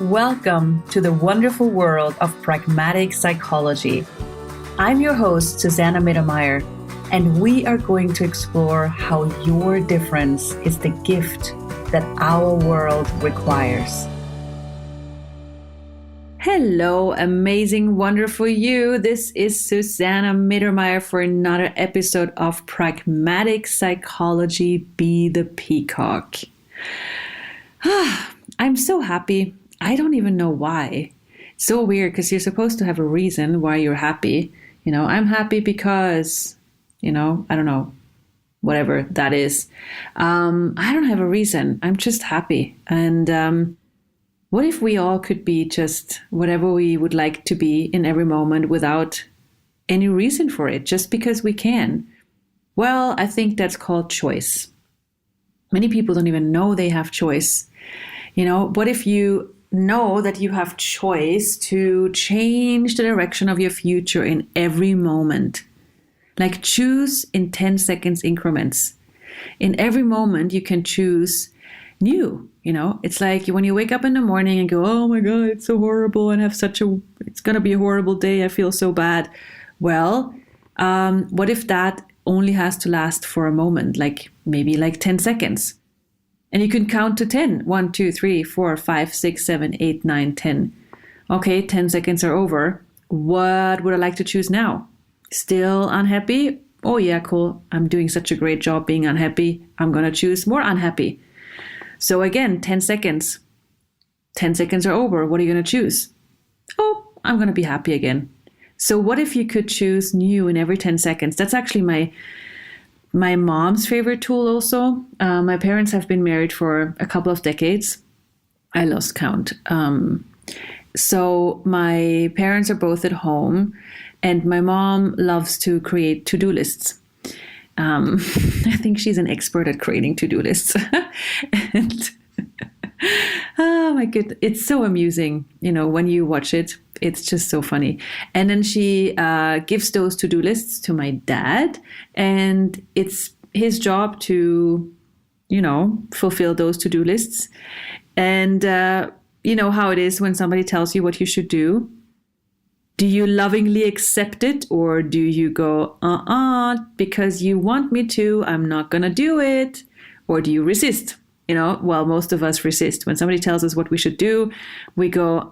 Welcome to the wonderful world of Pragmatic Psychology. I'm your host, Susanna Mittermaier, and we are going to explore how your difference is the gift that our world requires. Hello, amazing, wonderful you. This is Susanna Mittermaier for another episode of Pragmatic Psychology, Be the Peacock. I'm so happy. I don't even know why. It's so weird because you're supposed to have a reason why you're happy. I'm happy because, I don't know, whatever that is. I don't have a reason. I'm just happy. And what if we all could be just whatever we would like to be in every moment without any reason for it, just because we can? Well, I think that's called choice. Many people don't even know they have choice. What if you know that you have choice to change the direction of your future in every moment? Like choose in 10 seconds increments. In every moment, you can choose new. It's like when you wake up in the morning and go, oh my God, it's so horrible and it's going to be a horrible day. I feel so bad. Well, what if that only has to last for a moment, maybe 10 seconds? And you can count to 10. 1, 2, 3, 4, 5, 6, 7, 8, 9, 10. Okay, 10 seconds are over. What would I like to choose now? Still unhappy? Oh yeah, cool. I'm doing such a great job being unhappy. I'm going to choose more unhappy. So again, 10 seconds. 10 seconds are over. What are you going to choose? Oh, I'm going to be happy again. So what if you could choose new in every 10 seconds? That's actually my mom's favorite tool also. My parents have been married for a couple of decades. I lost count. So my parents are both at home, and my mom loves to create to-do lists. I think she's an expert at creating to-do lists. And oh my goodness, it's so amusing. When you watch it, it's just so funny. And then she gives those to-do lists to my dad, and it's his job to, fulfill those to-do lists. And you know how it is when somebody tells you what you should do. Do you lovingly accept it, or do you go, because you want me to, I'm not going to do it? Or do you resist? Well, most of us resist. When somebody tells us what we should do, we go,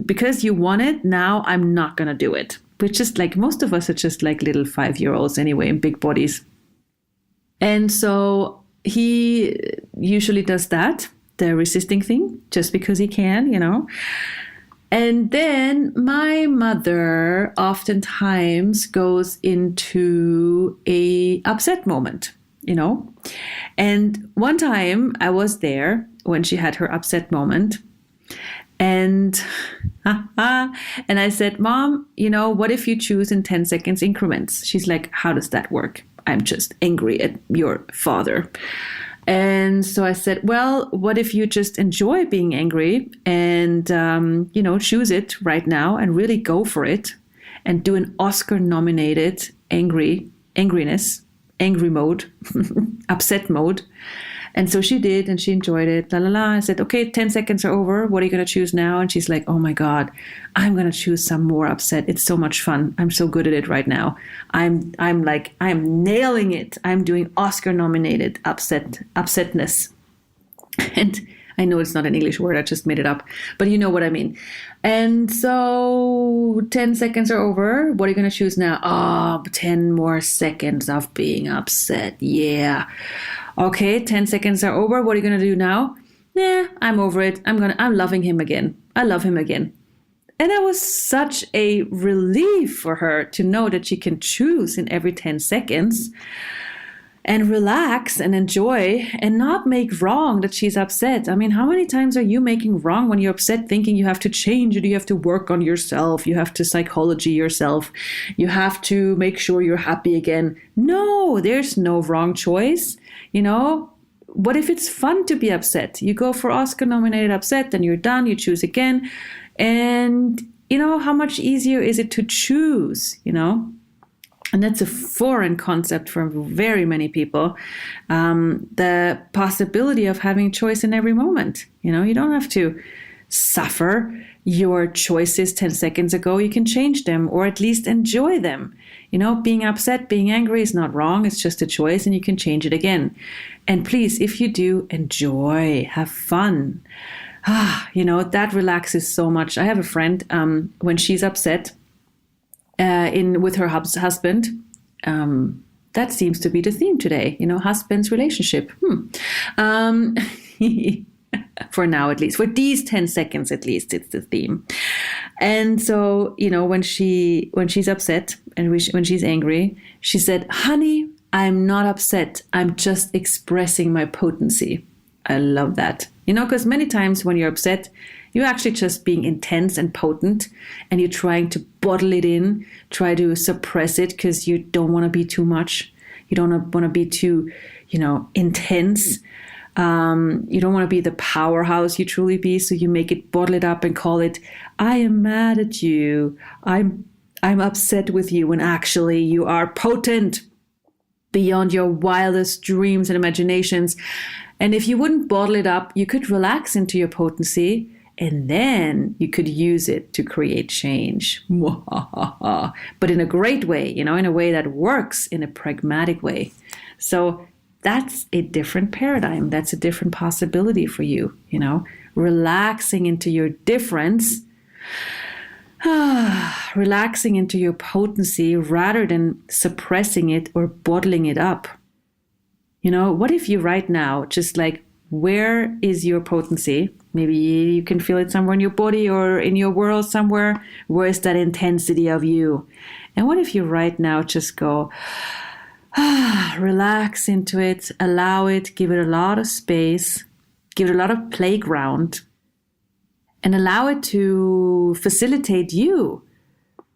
because you want it, now I'm not going to do it. We're just most of us are just like little 5-year-olds anyway, in big bodies. And so he usually does that, the resisting thing, just because he can, And then my mother oftentimes goes into a upset moment, And one time I was there when she had her upset moment, and I said, Mom, what if you choose in 10 seconds increments? She's like, how does that work? I'm just angry at your father. And so I said, well, what if you just enjoy being angry and, choose it right now and really go for it and do an Oscar-nominated angry mode, upset mode. And so she did, and she enjoyed it. La la la. I said, okay, 10 seconds are over. What are you going to choose now? And she's like, oh my God, I'm going to choose some more upset. It's so much fun. I'm so good at it right now. I'm nailing it. I'm doing Oscar-nominated upsetness. And I know it's not an English word. I just made it up, but you know what I mean. And so 10 seconds are over. What are you going to choose now? 10 more seconds of being upset. Yeah. Okay, 10 seconds are over. What are you going to do now? I'm over it. I'm loving him again. I love him again. And that was such a relief for her to know that she can choose in every 10 seconds and relax and enjoy and not make wrong that she's upset. I mean, how many times are you making wrong when you're upset, thinking you have to change it, you have to work on yourself, you have to psychology yourself, you have to make sure you're happy again? No, there's no wrong choice. What if it's fun to be upset? You go for Oscar-nominated upset, then you're done, you choose again. And, how much easier is it to choose, And that's a foreign concept for very many people. The possibility of having choice in every moment. You don't have to suffer your choices 10 seconds ago. You can change them, or at least enjoy them. Being upset, being angry is not wrong. It's just a choice, and you can change it again. And please, if you do, enjoy, have fun. That relaxes so much. I have a friend, when she's upset with her husband, that seems to be the theme today, husband's relationship. For now, at least, for these 10 seconds, at least, it's the theme. And so, when she's upset and when she's angry, she said, "Honey, I'm not upset. I'm just expressing my potency." I love that. Because many times when you're upset, you're actually just being intense and potent, and you're trying to bottle it in, try to suppress it because you don't want to be too much. You don't want to be too, intense. You don't want to be the powerhouse you truly be. So you make it, bottle it up and call it, "I am mad at you. I'm upset with you," when actually you are potent beyond your wildest dreams and imaginations. And if you wouldn't bottle it up, you could relax into your potency, and then you could use it to create change. But in a great way, in a way that works, in a pragmatic way. So that's a different paradigm. That's a different possibility for you, relaxing into your difference, relaxing into your potency rather than suppressing it or bottling it up. What if you right now, just like, where is your potency? Maybe you can feel it somewhere in your body or in your world somewhere. Where is that intensity of you? And what if you right now just go, relax into it, allow it, give it a lot of space, give it a lot of playground, and allow it to facilitate you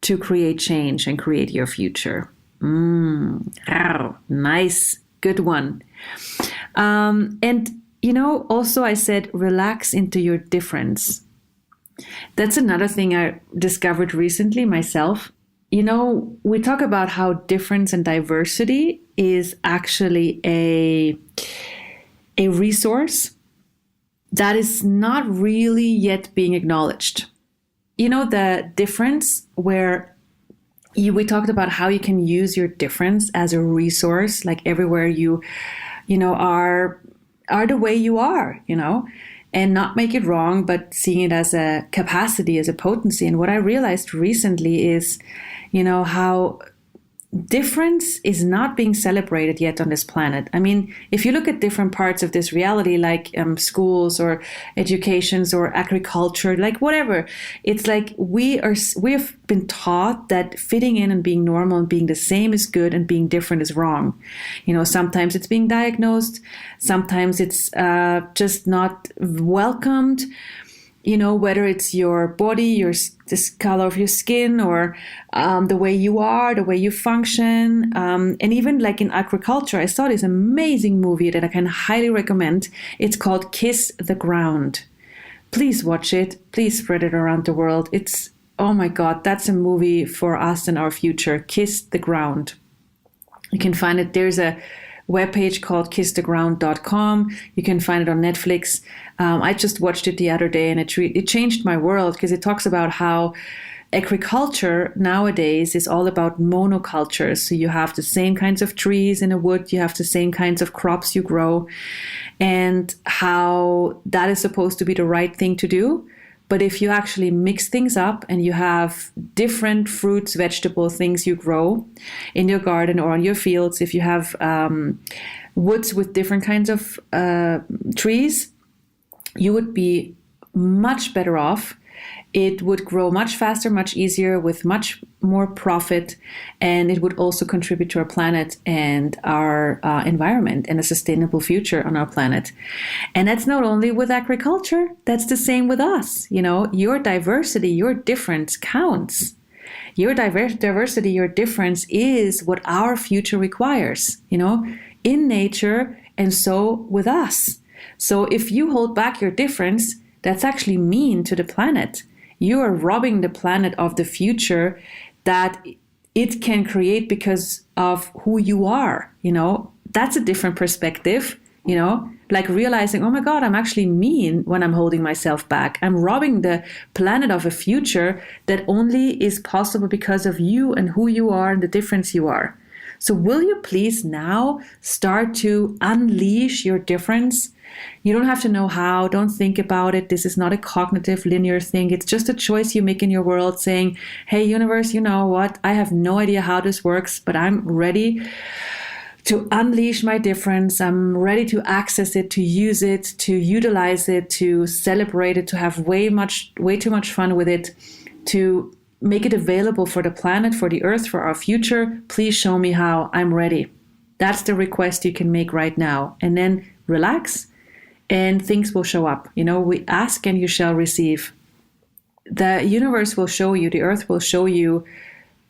to create change and create your future. Nice, good one. And also I said, relax into your difference. That's another thing I discovered recently myself. We talk about how difference and diversity is actually a resource that is not really yet being acknowledged. The difference where we talked about how you can use your difference as a resource, like everywhere you are the way you are, and not make it wrong, but seeing it as a capacity, as a potency. And what I realized recently is, how difference is not being celebrated yet on this planet. I mean, if you look at different parts of this reality, like schools or educations or agriculture, like whatever, it's like we have been taught that fitting in and being normal and being the same is good and being different is wrong. Sometimes it's being diagnosed, sometimes it's just not welcomed. Whether it's your body, this color of your skin, or the way you are, the way you function. And even like in agriculture, I saw this amazing movie that I can highly recommend. It's called Kiss the Ground. Please watch it. Please spread it around the world. It's, oh my God, that's a movie for us and our future. Kiss the Ground. You can find it. There's a webpage called kisstheground.com. You can find it on Netflix. I just watched it the other day, and it changed my world, because it talks about how agriculture nowadays is all about monocultures. So you have the same kinds of trees in a wood, you have the same kinds of crops you grow, and how that is supposed to be the right thing to do. But if you actually mix things up and you have different fruits, vegetables, things you grow in your garden or on your fields, if you have woods with different kinds of trees, you would be much better off. It would grow much faster, much easier, with much more profit, and it would also contribute to our planet and our environment and a sustainable future on our planet. And that's not only with agriculture, that's the same with us. Your diversity, your difference counts. Your diversity, your difference is what our future requires, in nature, and so with us. So if you hold back your difference, that's actually mean to the planet. You are robbing the planet of the future that it can create because of who you are. That's a different perspective. like realizing, oh my God, I'm actually mean when I'm holding myself back. I'm robbing the planet of a future that only is possible because of you and who you are and the difference you are. So will you please now start to unleash your difference? You don't have to know how. Don't think about it. This is not a cognitive linear thing. It's just a choice you make in your world saying, hey, universe, you know what? I have no idea how this works, but I'm ready to unleash my difference. I'm ready to access it, to use it, to utilize it, to celebrate it, to have way too much fun with it, to make it available for the planet, for the earth, for our future. Please show me how. I'm ready. That's the request you can make right now. And then relax and things will show up. We ask and you shall receive. The universe will show you, the earth will show you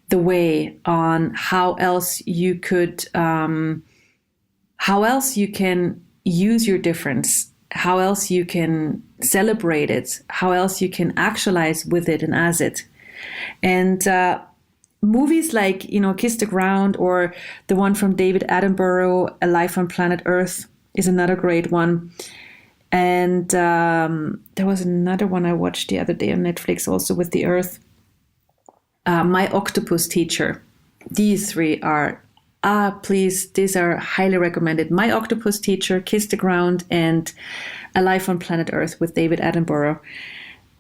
the way on how else you can use your difference, how else you can celebrate it, how else you can actualize with it and as it. And movies like, Kiss the Ground, or the one from David Attenborough, A Life on Planet Earth, is another great one. And there was another one I watched the other day on Netflix also with the Earth. My Octopus Teacher. These three are, these are highly recommended. My Octopus Teacher, Kiss the Ground, and A Life on Planet Earth with David Attenborough.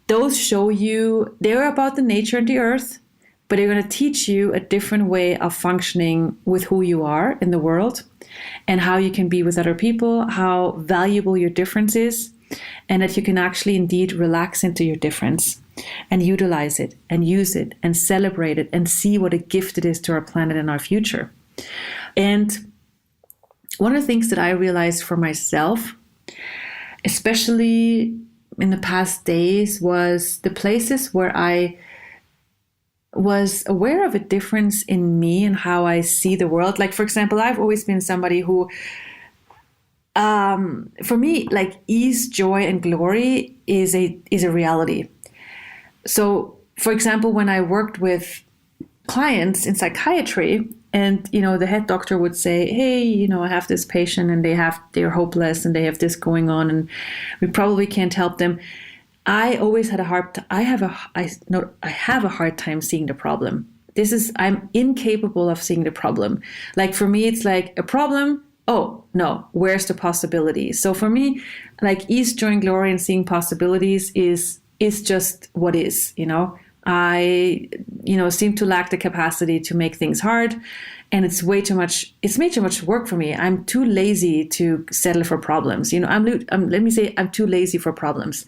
Those show you, they're about the nature of the earth, but they're going to teach you a different way of functioning with who you are in the world and how you can be with other people, how valuable your difference is, and that you can actually indeed relax into your difference and utilize it and use it and celebrate it and see what a gift it is to our planet and our future. And one of the things that I realized for myself, especially in the past days, was the places where I was aware of a difference in me and how I see the world. Like, for example, I've always been somebody who, for me, like ease, joy, and glory is a reality. So, for example, when I worked with clients in psychiatry, and the head doctor would say, hey, I have this patient and they're hopeless and they have this going on and we probably can't help them. I always had I have a hard time seeing the problem. I'm incapable of seeing the problem. Like for me, it's like a problem. Oh no, where's the possibility? So for me, like ease, joy, and glory and seeing possibilities is just what is, I, seem to lack the capacity to make things hard, and it's way too much work for me. I'm too lazy to settle for problems. Let me say I'm too lazy for problems,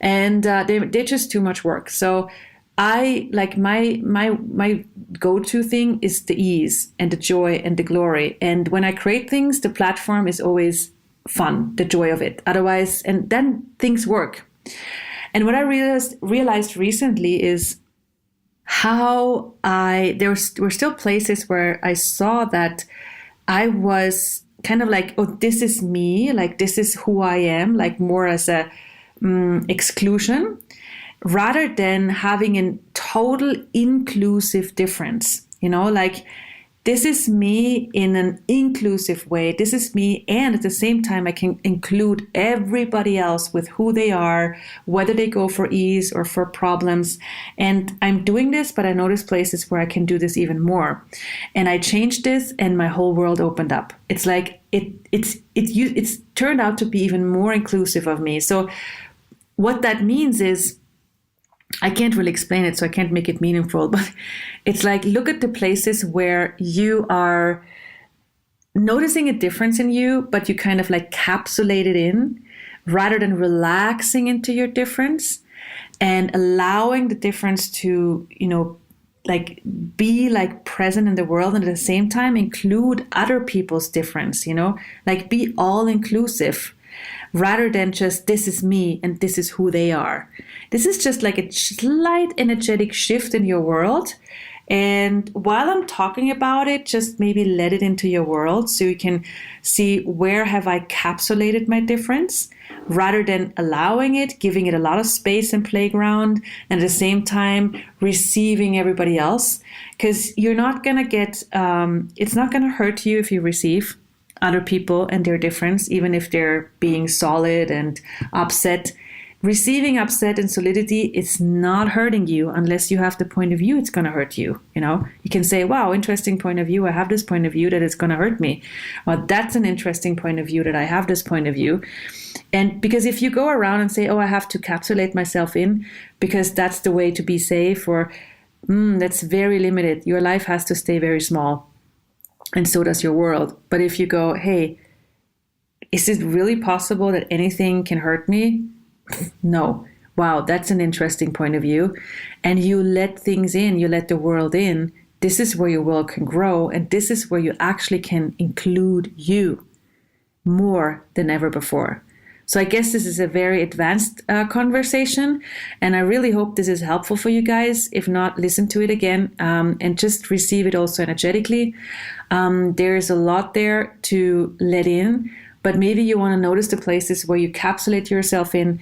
and they're just too much work. So I like my go-to thing is the ease and the joy and the glory. And when I create things, the platform is always fun, the joy of it. Otherwise, and then things work. And what I realized recently is how there were still places where I saw that I was kind of like, oh, this is me, like this is who I am, like more as a exclusion, rather than having a total inclusive difference, like this is me in an inclusive way. This is me. And at the same time, I can include everybody else with who they are, whether they go for ease or for problems. And I'm doing this, but I notice places where I can do this even more. And I changed this and my whole world opened up. It's like it's turned out to be even more inclusive of me. So what that means is, I can't really explain it, so I can't make it meaningful, but it's like, look at the places where you are noticing a difference in you, but you kind of like capsulate it in, rather than relaxing into your difference and allowing the difference to, like be like present in the world, and at the same time include other people's difference, like be all inclusive, rather than just this is me and this is who they are. This is just like a slight energetic shift in your world. And while I'm talking about it, just maybe let it into your world so you can see, where have I capsulated my difference, rather than allowing it, giving it a lot of space and playground, and at the same time receiving everybody else. Because you're not going to get, it's not going to hurt you if you receive. other people and their difference, even if they're being solid and upset. Receiving upset and solidity, it's not hurting you unless you have the point of view it's going to hurt you. You can say, wow, interesting point of view. I have this point of view that it's going to hurt me. Well, that's an interesting point of view that I have this point of view. And because if you go around and say, oh, I have to capsulate myself in because that's the way to be safe, or that's very limited. Your life has to stay very small. And so does your world. But if you go, hey, is it really possible that anything can hurt me? No. Wow, that's an interesting point of view. And you let things in, you let the world in. This is where your world can grow. And this is where you actually can include you more than ever before. So I guess this is a very advanced conversation. And I really hope this is helpful for you guys. If not, listen to it again and just receive it also energetically. There's a lot there to let in. But maybe you want to notice the places where you capsulate yourself in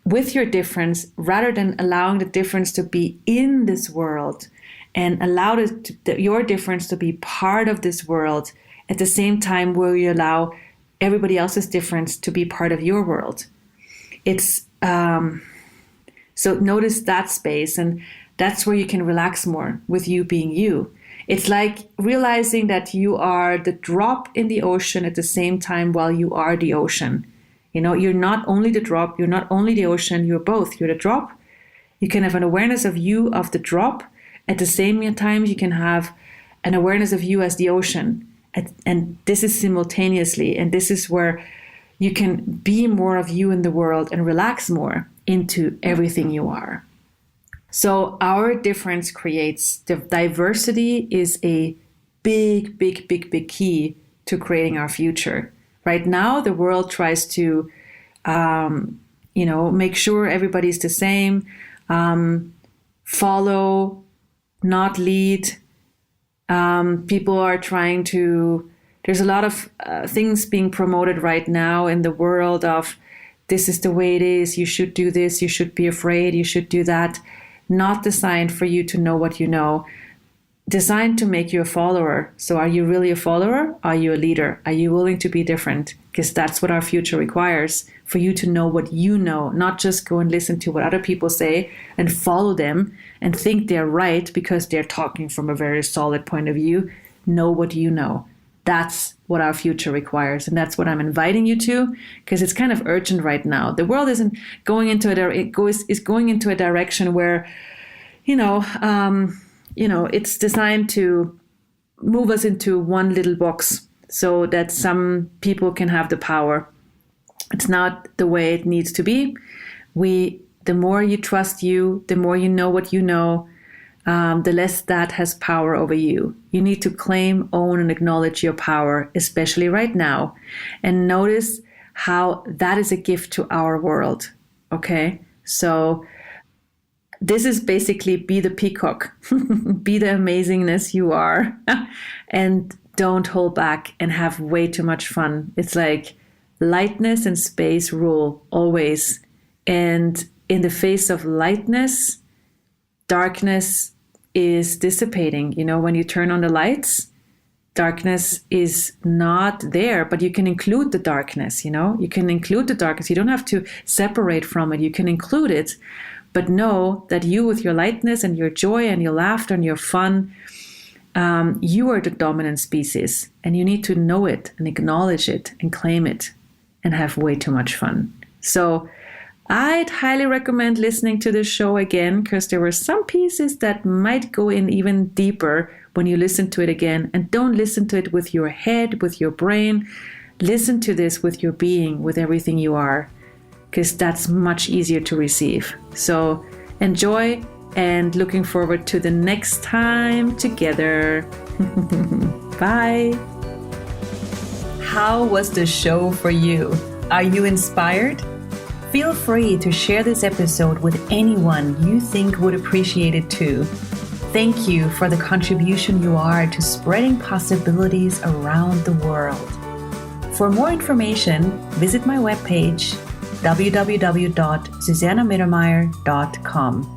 with your difference, rather than allowing the difference to be in this world and allow your difference to be part of this world at the same time where you allow everybody else's difference to be part of your world. It's so notice that space, and that's where you can relax more with you being you. It's like realizing that you are the drop in the ocean at the same time while you are the ocean. You're not only the drop, you're not only the ocean, you're both. You're the drop. You can have an awareness of you of the drop. At the same time, you can have an awareness of you as the ocean. And this is simultaneously. And this is where you can be more of you in the world and relax more into everything you are. So our difference creates, the diversity is a big, big, big, big key to creating our future. Right now, the world tries to, make sure everybody's the same, follow, not lead. People are trying to, there's a lot of things being promoted right now in the world of, this is the way it is, you should do this, you should be afraid, you should do that. Not designed for you to know what you know, designed to make you a follower. So are you really a follower? Are you a leader? Are you willing to be different? Because that's what our future requires, for you to know what you know, not just go and listen to what other people say and follow them and think they're right because they're talking from a very solid point of view. Know what you know. That's what our future requires. And that's what I'm inviting you to, because it's kind of urgent right now. The world isn't going into is going into a direction where, it's designed to move us into one little box so that some people can have the power. It's not the way it needs to be. The more you trust you, the more you know what you know, the less that has power over you. You need to claim, own, and acknowledge your power, especially right now. And notice how that is a gift to our world. Okay? So this is basically be the peacock, be the amazingness you are, and don't hold back and have way too much fun. It's like lightness and space rule always. And in the face of lightness, darkness is dissipating. When you turn on the lights, darkness is not there, but you can include the darkness, you can include the darkness. You don't have to separate from it. You can include it, but know that you, with your lightness and your joy and your laughter and your fun, you are the dominant species, and you need to know it and acknowledge it and claim it and have way too much fun. So I'd highly recommend listening to this show again, because there were some pieces that might go in even deeper when you listen to it again. And don't listen to it with your head, with your brain. Listen to this with your being, with everything you are, because that's much easier to receive. So enjoy, and looking forward to the next time together. Bye. How was the show for you? Are you inspired? Feel free to share this episode with anyone you think would appreciate it too. Thank you for the contribution you are to spreading possibilities around the world. For more information, visit my webpage www.susannamittermaier.com.